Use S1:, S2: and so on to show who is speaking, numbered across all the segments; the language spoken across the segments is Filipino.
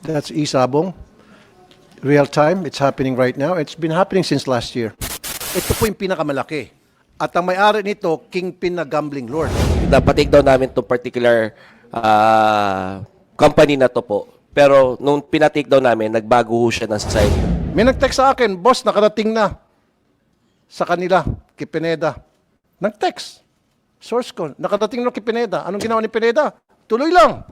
S1: That's Isabong. Real time. It's happening right now. It's been happening since last year. Ito po yung pinakamalaki. At ang may-ari nito, kingpin na gambling lord.
S2: Napatake down namin itong particular company na to po. Pero nung pinatake down namin, nagbago ho siya ng site.
S1: May nag-text sa akin, boss, nakarating na sa kanila, kay Pineda. Nag-text. Source ko, nakarating na kay Pineda. Anong ginawa ni Pineda? Tuloy lang.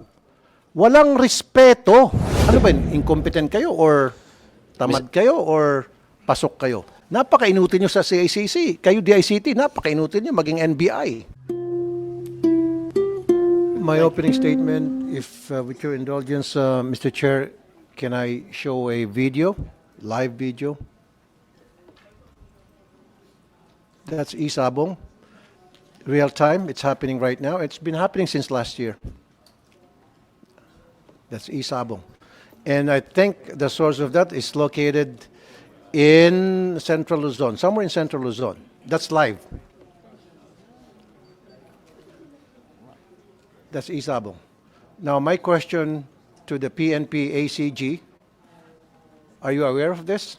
S1: Walang respeto. Ano ba yun? Incompetent kayo or tamad kayo or pasok kayo? Napakainutin nyo sa CICC. Kayo DICT, napakainutin nyo maging NBI. My opening statement, if with your indulgence, Mr. Chair, can I show a video, live video? That's Isabong. Real time, it's happening right now. It's been happening since last year. That's Isabong. And I think the source of that is located in Central Luzon, somewhere in Central Luzon. That's live. That's Isabong. Now, my question to the PNP ACG, are you aware of this?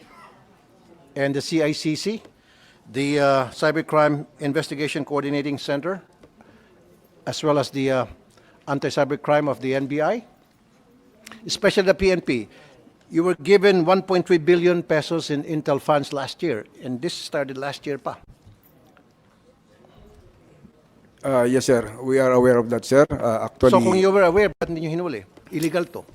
S1: And the CICC, the Cybercrime Investigation Coordinating Center, as well as the anti-cybercrime of the NBI, especially the PNP. You were given 1.3 billion pesos in Intel funds last year, and this started last year pa.
S3: Yes, sir. We are aware of that, sir. Actually,
S1: So kung you were aware, ba't hindi nyo hinuli? Illegal to.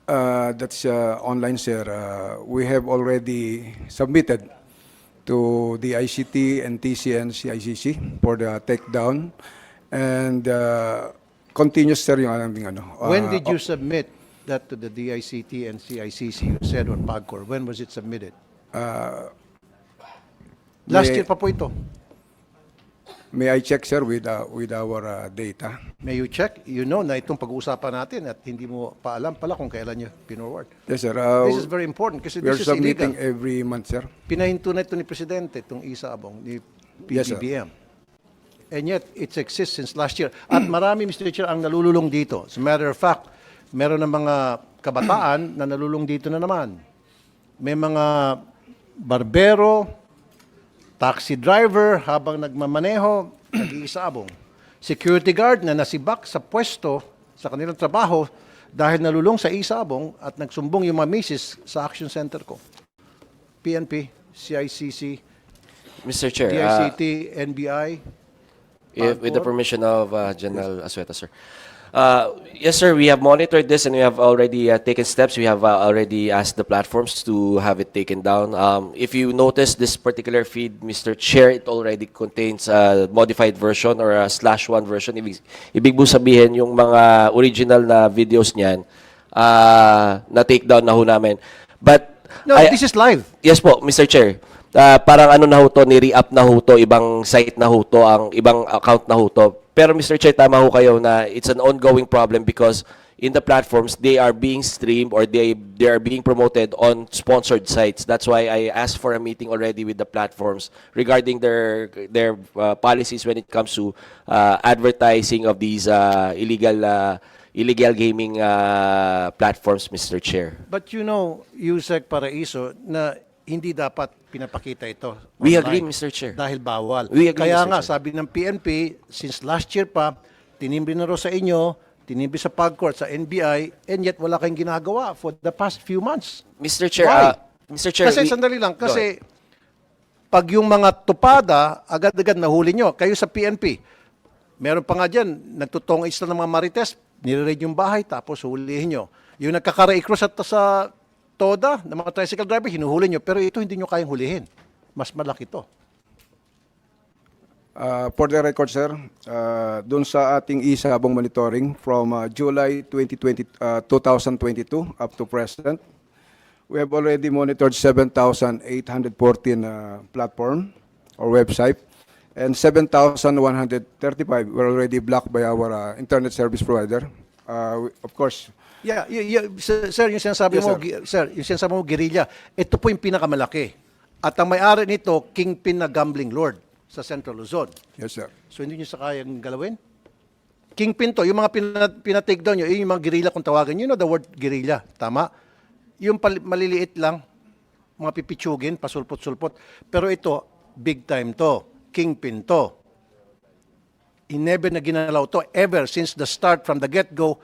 S3: that's online, sir. We have already submitted to the ICT and TCN CICC for the takedown. And continuous, sir, yung aming ano.
S1: When did you submit that to the DICT and CICC, you said, or PAGCOR? When was it submitted? Last year pa po ito.
S3: May I check, sir, with our data?
S1: May you check? You know na itong pag-uusapan natin at hindi mo pa alam pala kung kailan nyo pinorward.
S3: Yes, sir.
S1: This is very important kasi
S3: We are
S1: this is illegal.
S3: submitting every month, sir.
S1: Pinahinto na ito ni Presidente, itong Isabong, ni
S3: Yes, sir.
S1: PBBM. And yet, it exists since last year. At marami, Mr. Chair, ang nalululong dito. As a matter of fact, meron ng mga kabataan na nalulung dito na naman. May mga barbero, taxi driver habang nagmamaneho, nag-iisabong. Security guard na nasibak sa pwesto sa kanilang trabaho dahil nalulong sa isabong at nagsumbong yung mga misis sa action center ko. PNP, CICC,
S2: Mr. Chair,
S1: DICT, NBI.
S2: with the permission of General Asueta, sir. Yes, sir, we have monitored this and we have already taken steps. We have already asked the platforms to have it taken down. If you notice this particular feed, Mr. Chair, it already contains a modified version or a /1 version. Ibig po sabihin yung mga original na videos niyan na take down na ho namin. But
S1: No, this is live.
S2: Yes po, Mr. Chair. Parang ano na ho to, ni-re-up na ho to, ibang site na ho to, ang ibang account na ho to. Pero Mr. Chair, tama ho kayo na it's an ongoing problem because in the platforms, they are being streamed or they are being promoted on sponsored sites. That's why I asked for a meeting already with the platforms regarding their policies when it comes to advertising of these illegal gaming platforms, Mr. Chair.
S1: But you know, Yusek Paraiso, na hindi dapat pinapakita ito
S2: We
S1: online
S2: agree, Mr. Chair.
S1: dahil bawal.
S2: We agree,
S1: Kaya
S2: Mr.
S1: nga,
S2: Chair.
S1: sabi ng PNP, since last year pa, tinimbre na ro sa inyo, tinimbre sa PAGCOR, sa NBI, and yet wala kayong ginagawa for the past few months.
S2: Mr. Chair,
S1: Why?
S2: Mr. Chair,
S1: Kasi sandali lang, kasi pag yung mga tupada, agad-agad nahuli nyo, kayo sa PNP, meron pa nga dyan, nagtutongits na ng mga marites, nire-raid yung bahay, tapos hulihin nyo. Yung nagkakaraikros at sa TODA, ng mga tricycle driver, hinuhuli nyo, pero ito hindi nyo kayang hulihin. Mas malaki to.
S3: For the record, sir, dun sa ating isabong monitoring from July 2022 up to present, we have already monitored 7,814 platform or website, and 7,135 were already blocked by our internet service provider. Of course,
S1: Yeah, sir, yung sinasabi
S3: Yes,
S1: mo,
S3: sir.
S1: sir, yung sinasabi mo, guerrilla, ito po yung pinakamalaki. At ang may-ari nito, kingpin na gambling lord sa Central Luzon.
S3: yes, sir.
S1: So hindi nyo sa kayang galawin? Kingpin to, yung mga pinatake down nyo, yung mga guerrilla kung tawagan nyo, you know the word guerrilla, tama? Yung maliliit lang, mga pipitsugin, pasulpot-sulpot. Pero ito, big time to. Kingpin to. Never na ginalaw to. Ever since the start, from the get-go,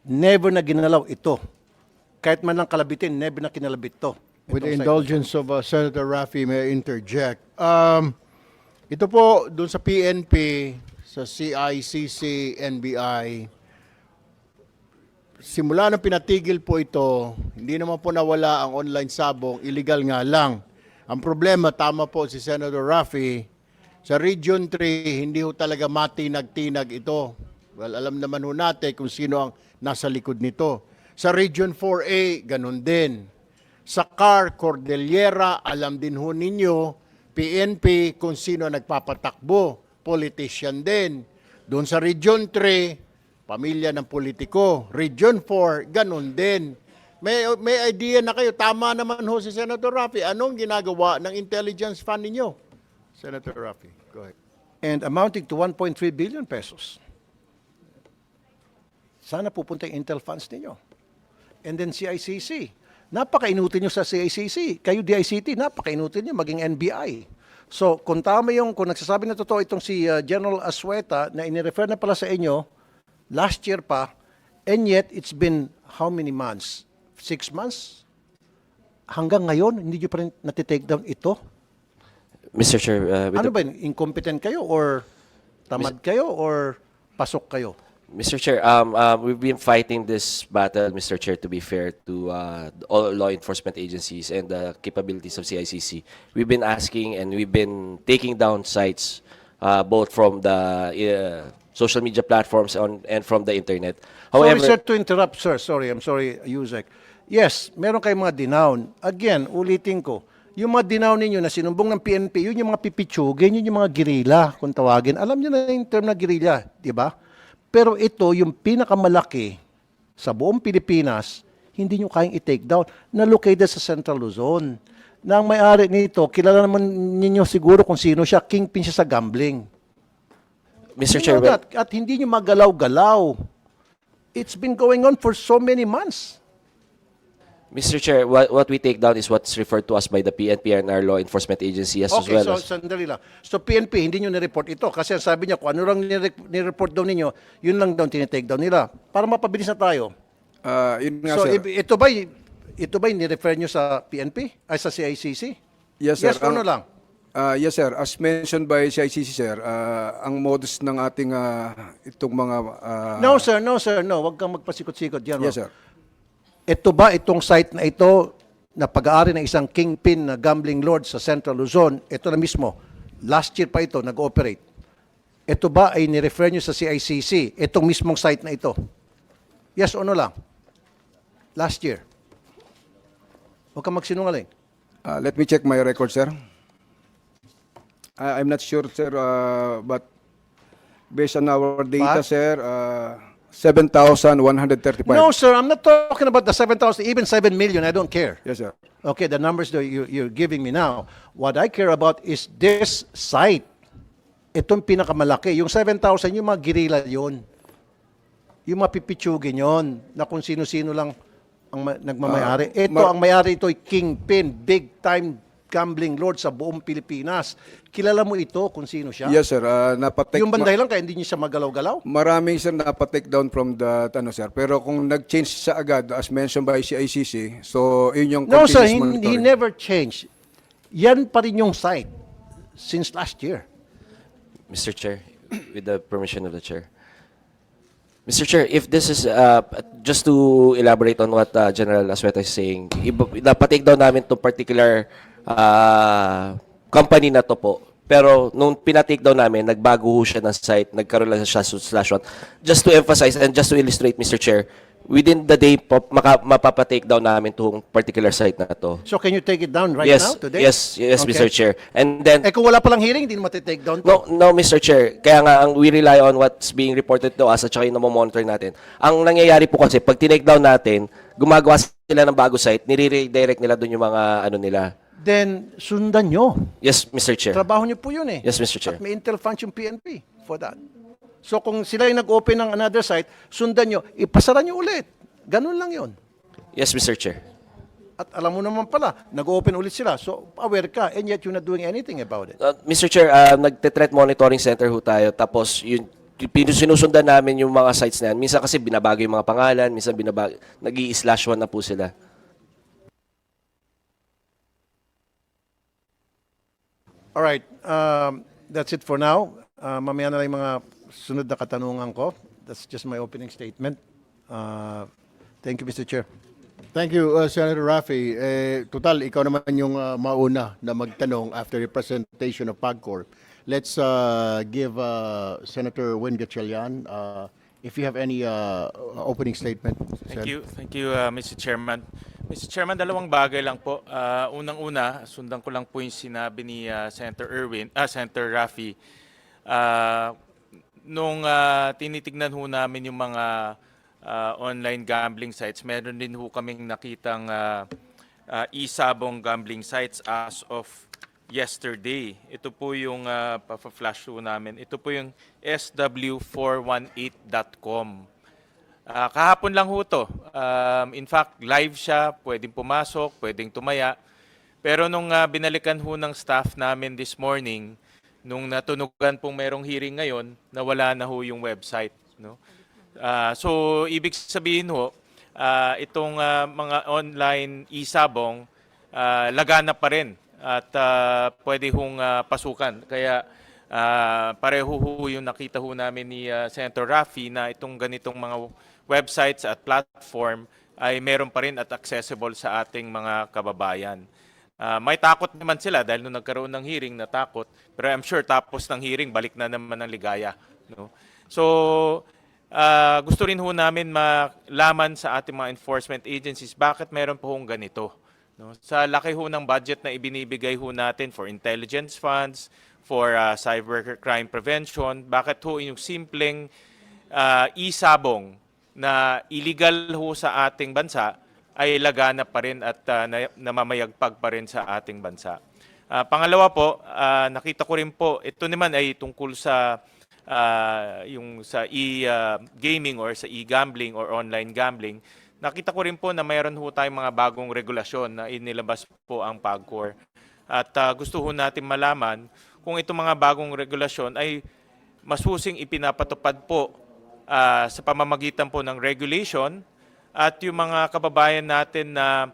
S1: never na ginalaw ito. Kahit man lang kalabitin, never na kinalabit to.
S4: With the
S1: Itong site.
S4: indulgence of Senator Raffy, may I interject. Ito po, dun sa PNP, sa CICC, NBI, simula nang pinatigil po ito, hindi naman po nawala ang online sabong, illegal nga lang. Ang problema, tama po si Senator Raffy, sa Region 3, hindi ho talaga matinag-tinag ito. Well, alam naman ho natin kung sino ang nasa likod nito. Sa Region 4A, ganun din. Sa CAR, Cordillera, alam din ho ninyo, PNP, kung sino ang nagpapatakbo, politician din. Doon sa Region 3, pamilya ng politiko. Region 4, ganun din. May idea na kayo, tama naman ho si Senator Raffy, anong ginagawa ng intelligence fund ninyo? Senator Raffy, go ahead.
S1: And amounting to 1.3 billion pesos. Sana pupunta yung Intel funds ninyo. And then CICC. Napakainutin nyo sa CICC. Kayo DICT, napakainutin nyo maging NBI. So, kung tama yung, kung nagsasabi na totoo itong si General Asueta na inirefer na pala sa inyo, last year pa, and yet it's been how many months? 6 months? Hanggang ngayon, hindi nyo pa rin natitake down ito?
S2: Mr. Chair, with
S1: Ano
S2: the-
S1: ba yun? Incompetent kayo or tamad kayo or pasok kayo?
S2: Mr. Chair, we've been fighting this battle, Mr. Chair, to be fair to all law enforcement agencies and the capabilities of CICC. We've been asking and we've been taking down sites both from the social media platforms and from the internet.
S1: Sorry,
S2: However,
S1: sir, to interrupt, sir. Sorry, I'm sorry, Yusek. Yes, meron kayong mga dinown. Again, ulitin ko, yung mga dinown ninyo na sinumbong ng PNP, yun yung mga pipitsugin, yun yung mga guerrilla, kung tawagin. Alam niyo na yung term na guerrilla, di ba? Pero ito, yung pinakamalaki sa buong Pilipinas, hindi nyo kayang i-take down, na located sa Central Luzon. Na ang may-ari nito, kilala naman ninyo siguro kung sino siya, kingpin siya sa gambling.
S2: Mr.
S1: You
S2: Chair,
S1: know that, at hindi nyo magalaw-galaw. It's been going on for so many months.
S2: Mr. Chair, what we take down is what's referred to us by the PNP and our law enforcement agency as
S1: Okay,
S2: well
S1: so
S2: as...
S1: sandali lang. So PNP, hindi nyo nireport ito kasi ang sabi niya kung ano lang nireport daw ninyo, yun lang daw tinitake down nila. Para mapabilis na tayo.
S3: Yun nga,
S1: So
S3: sir.
S1: ito ba nirefer nyo sa PNP? Ay sa CICC?
S3: Yes, sir.
S1: Yes o no lang?
S3: Yes, sir. As mentioned by CICC, sir, ang modus ng ating itong mga...
S1: No sir, Huwag kang magpasikot-sikot dyan.
S3: Yes, sir.
S1: Ito ba itong site na ito na pag-aari ng isang kingpin na gambling lord sa Central Luzon, ito na mismo, last year pa ito nag-ooperate. Ito ba ay nirefer nyo sa CICC, itong mismong site na ito? Yes o no lang? Last year. Huwag kang magsinungaling.
S3: Let me check my record, sir. I'm not sure, sir, but based on our data,
S1: But?
S3: sir, 7,135.
S1: No sir, I'm not talking about the 7,000, even 7 million, I don't care.
S3: Yes, sir.
S1: Okay, the numbers that you're giving me now. What I care about is this site. Itong pinakamalaki. Yung 7,000, yung mga guerrilla yun. Yung mga pipitsugin yun, na kung sino-sino lang ang nagmamayari. Ito, ang mayari ito ay kingpin, big time gambling lord sa buong Pilipinas. Kilala mo ito kung sino siya?
S3: Yes, sir. Napatake
S1: Yung banday lang, kaya hindi niya siya magalaw-galaw?
S3: Marami, sir, napatake down from the, sir. Pero kung nag-change siya agad, as mentioned by CICC, so yun yung
S1: No sir,
S3: continuous
S1: he
S3: monitoring.
S1: never changed. Yan pa rin yung site since last year.
S2: Mr. Chair, with the permission of the Chair. Mr. Chair, if this is, just to elaborate on what General Asueta is saying, napatake down namin to particular company na to po. Pero nung pinatake down namin, nagbago ho siya ng site, nagkaroon lang siya /1. Just to emphasize and just to illustrate, Mr. Chair, within the day po, mapapatake down namin itong particular site na to.
S1: So can you take it down right
S2: Yes,
S1: now, today?
S2: yes,
S1: Okay.
S2: Mr. Chair. And then,
S1: Eh kung wala palang hearing, hindi mo matitake down to.
S2: No, Mr. Chair. Kaya nga, we rely on what's being reported to us at saka yung namomonitor natin. Ang nangyayari po kasi, pag tinake down natin, gumagawa sila ng bago site, nire-redirect nila doon yung mga ano nila.
S1: Then sundan nyo.
S2: Yes, Mr. Chair.
S1: Trabaho nyo po yun eh.
S2: Yes, Mr. Chair.
S1: At may Intel funds yung PNP for that. So kung sila yung nag-open ng another site, sundan nyo, ipasara nyo ulit. Ganun lang yun.
S2: Yes, Mr. Chair.
S1: At alam mo naman pala, nag-open ulit sila. So, aware ka, and yet you're not doing anything about it.
S2: Mr. Chair, nagte-threat monitoring center ho tayo. Tapos, sinusundan namin yung mga sites na yan. Minsan kasi binabago yung mga pangalan, minsan nag-i-slash one na po sila.
S1: Alright, that's it for now. Mamaya na lang yung mga sunod na katanungan ko. That's just my opening statement. Thank you, Mr. Chair.
S4: Thank you, Senator Raffy. Total, ikaw naman yung mauna na magtanong after the presentation of PAGCOR. Let's give Senator Win Gatchalian, if you have any opening statement.
S5: Thank you, Mr. Chairman. Mr. Chairman, dalawang bagay lang po. Unang-una, sundan ko lang po yung sinabi ni Senator Raffy. Nung tinitignan ho namin yung mga online gambling sites, meron din ho kaming nakitang e-sabong gambling sites as of yesterday. Ito po yung pa-flash ho namin. Ito po yung sw418.com. Kahapon lang ho to. In fact, live siya, pwedeng pumasok, pwedeng tumaya. Pero nung binalikan ho ng staff namin this morning, nung natunugan pong merong hearing ngayon, nawala na ho yung website. No? So, ibig sabihin ho, itong mga online e-sabong, lagana pa rin at pwede hong pasukan. Kaya pareho ho yung nakita ho namin ni Senator Raffy na itong ganitong mga websites at platform ay meron pa rin at accessible sa ating mga kababayan. May takot naman sila dahil nung nagkaroon ng hearing, natakot. Pero I'm sure tapos ng hearing, balik na naman ng ligaya. No? So, gusto rin ho namin malaman sa ating mga enforcement agencies bakit meron po hong ganito. No? Sa laki ho ng budget na ibinibigay ho natin for intelligence funds, for cybercrime prevention, bakit ho yung simpleng e-sabong na illegal ho sa ating bansa ay lagana pa rin at namamayagpag pa rin sa ating bansa. Pangalawa po, nakita ko rin po, ito naman ay tungkol sa yung sa e-gaming or sa e-gambling or online gambling. Nakita ko rin po na mayroon ho tayong mga bagong regulasyon na inilabas po ang PAGCOR. At gusto ho natin malaman kung itong mga bagong regulasyon ay masusing ipinapatupad po sa pamamagitan po ng regulation at yung mga kababayan natin na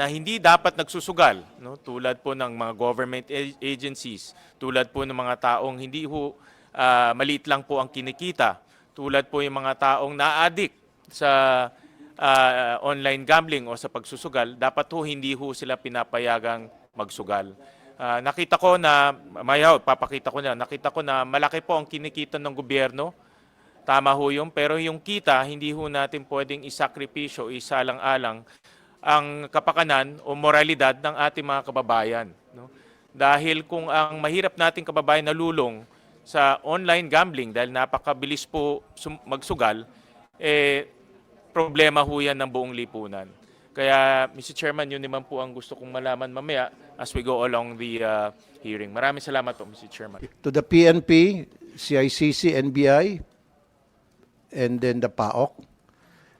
S5: hindi dapat nagsusugal, no? Tulad po ng mga government agencies, tulad po ng mga taong hindi ho maliit lang po ang kinikita, tulad po yung mga taong na-addict sa online gambling o sa pagsusugal, dapat ho hindi ho sila pinapayagang magsugal. Nakita ko na, papakita ko na, nakita ko na malaki po ang kinikita ng gobyerno. Tama ho yun, pero yung kita, hindi ho natin pwedeng isakripisyo, isalang-alang ang kapakanan o moralidad ng ating mga kababayan. No? Dahil kung ang mahirap nating kababayan nalulong sa online gambling dahil napakabilis po magsugal, problema ho yan ng buong lipunan. Kaya, Mr. Chairman, yun naman po ang gusto kong malaman mamaya as we go along the hearing. Maraming salamat po, Mr. Chairman.
S1: To the PNP, CICC, NBI, and then the PAOK,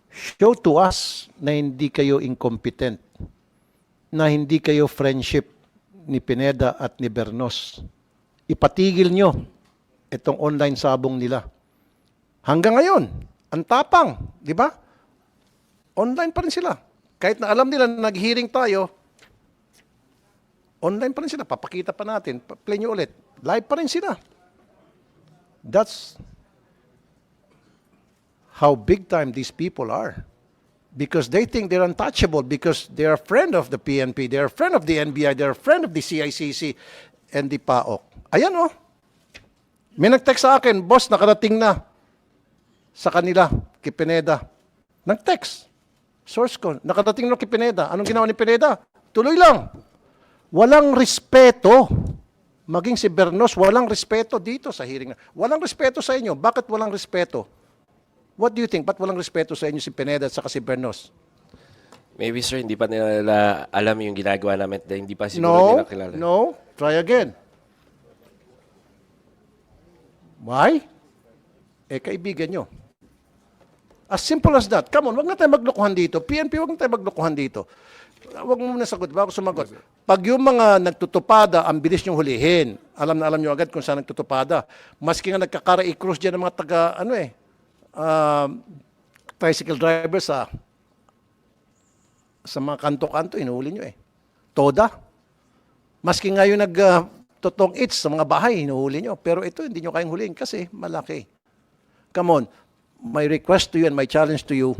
S1: show to us na hindi kayo incompetent, na hindi kayo friendship ni Pineda at ni Bernos. Ipatigil nyo itong online sabong nila. Hanggang ngayon, ang tapang, di ba? Online pa rin sila. Kahit na alam nila na nag-hearing tayo, online pa rin sila. Papakita pa natin. Play nyo ulit. Live pa rin sila. That's how big time these people are. Because they think they're untouchable because they're a friend of the PNP, they're a friend of the NBI, they're a friend of the CICC and the PAOK. Ayan oh. May nag-text sa akin, boss, nakarating na sa kanila, kay Pineda. Nag-text. Source ko, nakarating na kay Pineda. Anong ginawa ni Pineda? Tuloy lang. Walang respeto. Maging si Bernos, walang respeto dito sa hearing. Walang respeto sa inyo. Bakit walang respeto? What do you think? Ba't walang respeto sa inyo si Pineda at saka si Bernos?
S2: Maybe sir, hindi pa nila alam yung ginagawa namin. Hindi pa siguro nila kilala.
S1: No. Try again. Why? Kaibigan nyo. As simple as that. Come on, wag na tayo maglokohan dito. PNP, wag na tayo maglokohan dito. Wag mo muna sagot, bago sumagot. Pag yung mga nagtutupada, ang bilis niyong hulihin. Alam na alam niyo agad kung saan nagtutupada. Maski nga nagkakara-i-cross dyan ng mga taga, tricycle driver sa mga kanto-kanto, inuhuli niyo eh. Toda. Maski nga yung totong its sa mga bahay, hinuhuli nyo. Pero ito, hindi nyo kayang huliin kasi malaki. Come on. My request to you and my challenge to you,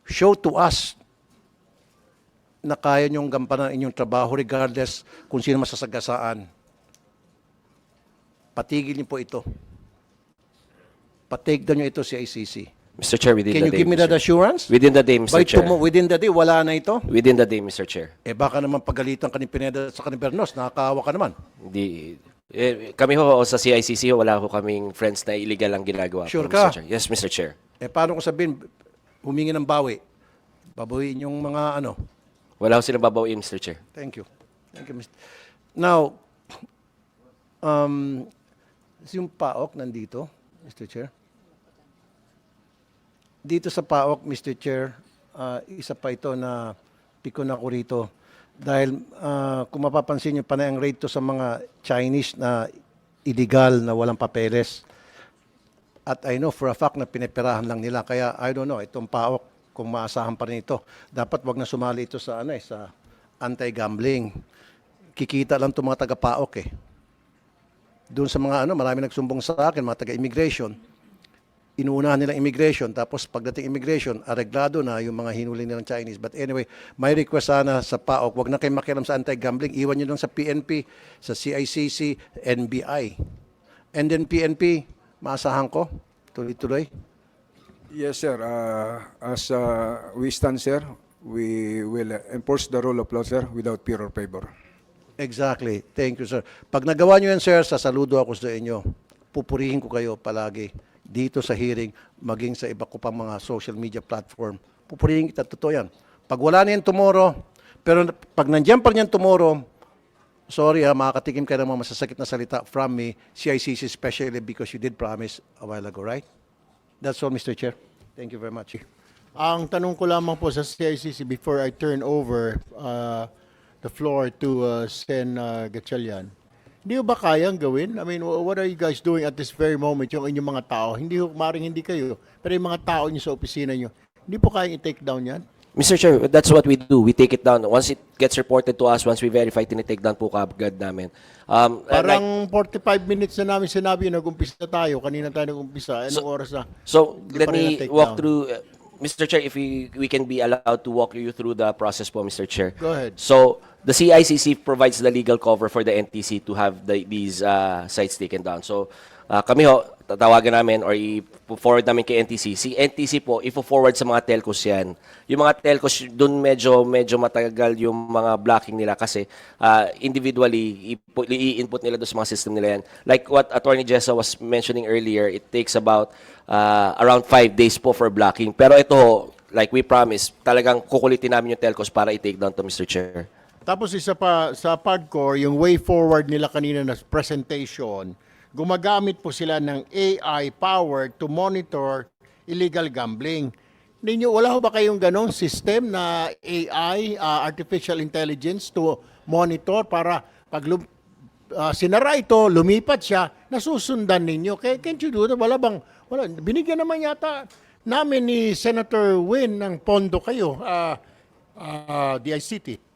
S1: show to us na kaya nyong gampanan inyong trabaho regardless kung sino masasagasaan. Patigil niyo po ito. Patake down nyo ito si ICC.
S2: Mr. Chair, within
S1: Can
S2: the
S1: you
S2: day,
S1: give me that
S2: Mr.
S1: assurance?
S2: Within the day, Mr.
S1: By
S2: Chair.
S1: within the day, wala na ito?
S2: Within the day, Mr. Chair.
S1: Eh baka naman pagalitan ka ni Pineda sa Kanibernos, nakakaawa ka naman.
S2: Hindi. Kami ho sa CICC, wala ho kaming friends na illegal ang ginagawa.
S1: Sure
S2: po,
S1: ka?
S2: Mr. Chair. Yes, Mr. Chair.
S1: Eh paano ko sabihin, humingi ng bawi? Babawiin yung mga ano.
S2: Wala ho silang babawiin, Mr. Chair.
S1: Thank you. Thank you, Mr. Now, yung PAOK nandito, Mr. Chair. Dito sa PAOK, Mr. Chair, isa pa ito na pikon ako rito. Dahil kung mapapansin nyo, panay ang rate to sa mga Chinese na illegal na walang papeles. At I know for a fact na pinipirahan lang nila. Kaya I don't know, itong PAOK, kung maasahan pa rin ito, dapat wag na sumali ito sa, sa anti-gambling. Kikita lang itong mga taga-PAOK eh. Doon sa mga marami nagsumbong sa akin, mga taga-immigration. Inuunahan nilang immigration, tapos pagdating immigration, areglado na yung mga hinuli nilang Chinese. But anyway, my request sana sa PAOK, wag na kayo makialam sa anti-gambling, iwan nyo lang sa PNP, sa CICC, NBI. And then PNP, maasahan ko, tuloy-tuloy.
S3: Yes, sir. As we stand, sir, we will enforce the rule of law, sir, without fear or favor.
S1: Exactly. Thank you, sir. Pag nagawa nyo yan, sir, sasaludo ako sa inyo. Pupurihin ko kayo palagi dito sa hearing, maging sa iba ko pang mga social media platform. Pupurihin kita, totoo yan. Pag wala na yan tomorrow, pero pag nandiyan pa rin yan tomorrow, sorry makakatikim kayo ng mga masasakit na salita from me, CICC especially because you did promise a while ago, right? That's all, Mr. Chair. Thank you very much.
S4: Ang tanong ko lamang po sa CICC before I turn over the floor to Sen Gatchalian. Hindi ba kayang gawin? I mean, what are you guys doing at this very moment, yung inyong mga tao? Maring hindi kayo, pero yung mga tao nyo sa opisina nyo, hindi po kayang i-take down yan?
S2: Mr. Chair, that's what we do. We take it down. Once it gets reported to us, once we verify, tinitake down po kaagad namin.
S4: Parang 45 minutes na namin sinabi, nag-umpisa tayo. Kanina tayo nag-umpisa. Anong oras na?
S2: So,
S4: Hindi
S2: let
S4: pa rin
S2: me
S4: na-take
S2: walk
S4: down.
S2: through, Mr. Chair, if we can be allowed to walk you through the process po, Mr. Chair.
S4: Go ahead.
S2: So, the CICC provides the legal cover for the NTC to have these sites taken down. So, kami ho, tatawagan namin or i-forward namin kay NTC. Si NTC po, i-forward sa mga telcos yan. Yung mga telcos, doon medyo matagal yung mga blocking nila kasi individually, i-input nila doon sa mga system nila yan. Like what Attorney Jessa was mentioning earlier, it takes about around 5 days po for blocking. Pero ito ho, like we promised, talagang kukulitin namin yung telcos para i-take down to Mr. Chair.
S4: Tapos isa pa sa PAGCOR, yung way forward nila kanina na presentation, gumagamit po sila ng AI power to monitor illegal gambling. Wala ho ba kayong ganong system na AI, artificial intelligence to monitor para pag sinara ito, lumipat siya, nasusundan ninyo? Can't you do that? Wala. Binigyan naman yata namin ni Senator Win ng pondo kayo, DICT.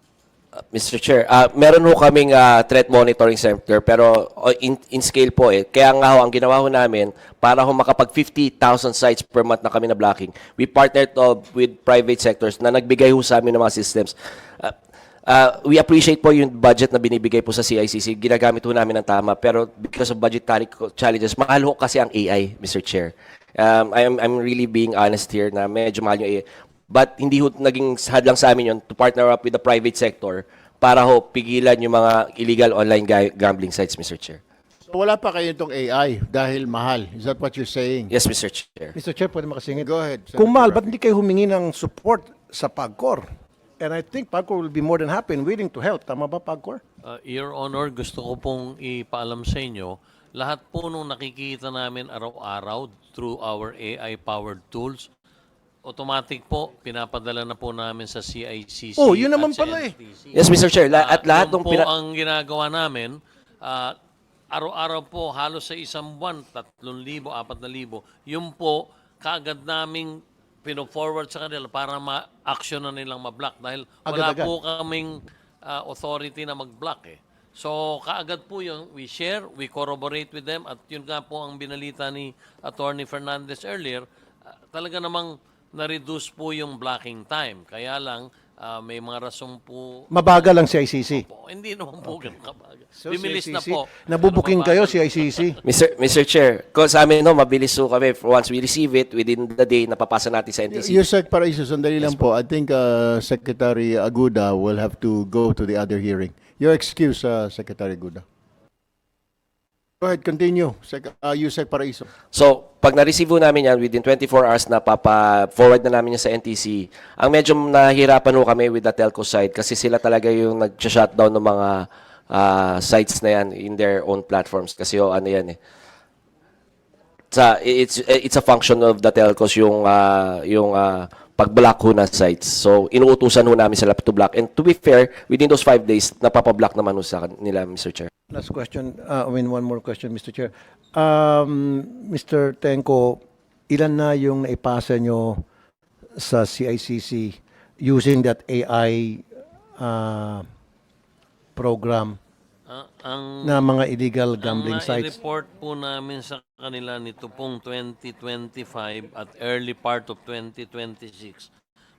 S2: Mr. Chair, meron ho kaming threat monitoring center pero in scale po eh. Kaya nga ho, ang ginawa ho namin para ho makapag 50,000 sites per month na kami na blocking. We partnered with private sectors na nagbigay ho sa amin ng mga systems. We appreciate po yung budget na binibigay po sa CICC. Ginagamit ho namin ng tama pero because of budgetary challenges, mahal ho kasi ang AI, Mr. Chair. I'm really being honest here na medyo mahal yung AI. But hindi ho naging hadlang sa amin yun to partner up with the private sector para ho pigilan yung mga illegal online gambling sites, Mr. Chair.
S4: So wala pa kayo itong AI dahil mahal. Is that what you're saying?
S2: Yes, Mr. Chair.
S1: Mr. Chair, pwede makasingit?
S4: Go ahead.
S1: Kung mahal,
S4: Senator
S1: ba't hindi kayo humingi ng support sa PAGCOR? And I think PAGCOR will be more than happy and willing to help. Tama ba, PAGCOR?
S6: Your Honor, gusto ko pong ipaalam sa inyo, lahat po nung nakikita namin araw-araw through our AI-powered tools, automatic po, pinapadala na po namin sa CICC.
S1: Oh, yun
S6: at
S1: naman
S6: sa
S1: pala eh.
S6: NTC.
S2: Yes, Mr. Chair. At lahat
S6: Yun
S2: ng
S6: po ang ginagawa namin, araw-araw po, halos sa isang buwan, 3,000, 4,000, yun po, kaagad naming pino-forward sa kanila para ma-action na nilang ma-block. Dahil wala
S1: Agad-agad.
S6: po kaming authority na mag-block eh. So, kaagad po yun, we share, we corroborate with them, at yun nga po ang binalita ni Attorney Fernandez earlier, talaga namang na-reduce po yung blocking time. Kaya lang, may mga rason po.
S1: Mabagal ang CICC.
S6: Po. Hindi naman po ganun kabaga.
S1: So,
S6: Bimilis na
S1: CICC,
S6: po.
S1: nabubuking kayo,
S6: Pero
S1: CICC.
S2: Mr. Chair, sa amin no, mabilis po kami. Once we receive it, within the day, napapasa natin sa NTC.
S4: Yusek Paraiso, sandali lang po. I think Secretary Aguda will have to go to the other hearing. Your excuse, Secretary Aguda. Go ahead, continue. Yusek Paraiso.
S2: So, pag na-receive po namin yan, within 24 hours na papa-forward na namin yan sa NTC, ang medyo nahihirapan po kami with the telco side kasi sila talaga yung nag-shutdown ng mga sites na yan in their own platforms. Kasi ano yan eh. It's a function of the telcos yung pag-block ho ng sites. So, inuutusan ho namin sila to block. And to be fair, within those 5 days, napapablock naman ho sa nila, Mr. Chair.
S1: Last question, one more question, Mr. Chair. Mr. Tenko, ilan na yung naipasa nyo sa CICC using that AI program
S6: ang
S1: na mga illegal gambling
S6: ang
S1: sites?
S6: report po namin sa kanila nito pong 2025 at early part of 2026,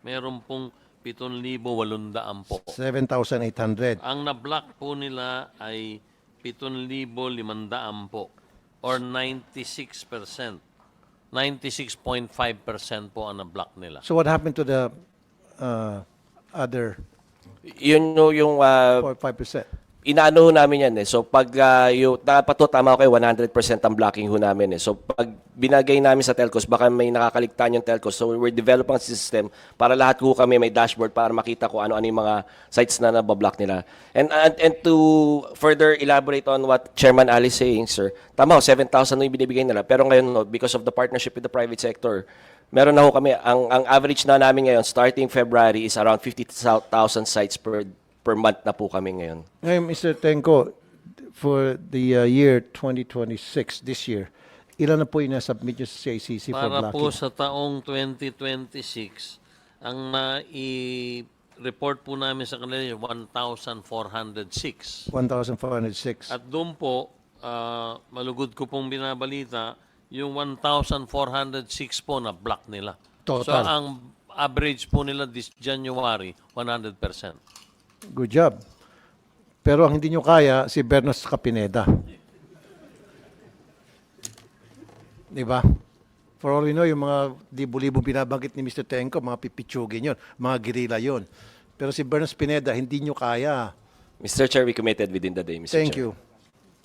S6: meron pong 7,800 po.
S1: 7,800.
S6: Ang na-block po nila ay 7,500 po or 96%. 96.5% po ang na-block nila.
S1: So what happened to the other
S2: Yun yung
S1: 5%?
S2: inaano ho namin yan eh. So pag dapat to tama ko kayo 100% ang blocking ho namin eh. So pag binagay namin sa telcos baka may nakakaligtaan yung telcos. So we're developing a system para lahat ho kami may dashboard para makita ko ano-ano yung mga sites na nabablock nila. And to further elaborate on what Chairman Ali is saying, sir, tama ho 7,000 yung binibigay nila. Pero ngayon no, because of the partnership with the private sector, meron na ho kami ang average na namin ngayon starting February is around 50,000 sites per month na po kami ngayon.
S1: Ngayon, Mr. Tenko, for the year 2026, this year, ilan na po yung nasubmit nyo sa CICC for
S6: Para po
S1: blocking?
S6: sa taong 2026, ang na-report po namin sa kanila yung 1,406.
S1: 1,406.
S6: At doon po, malugod ko pong binabalita, yung 1,406 po na block nila.
S1: Total.
S6: So ang average po nila this January, 100%.
S1: Good job. Pero ang hindi nyo kaya, si Bernas Capineda. Di ba? For all we know, yung mga libo-libo binabanggit ni Mr. Tenko, mga pipitsugin yun, mga guerrilla yun. Pero si Bernas Pineda, hindi nyo kaya.
S2: Mr. Chair, we committed within the day, Mr.
S1: Thank
S2: Chair.
S1: you.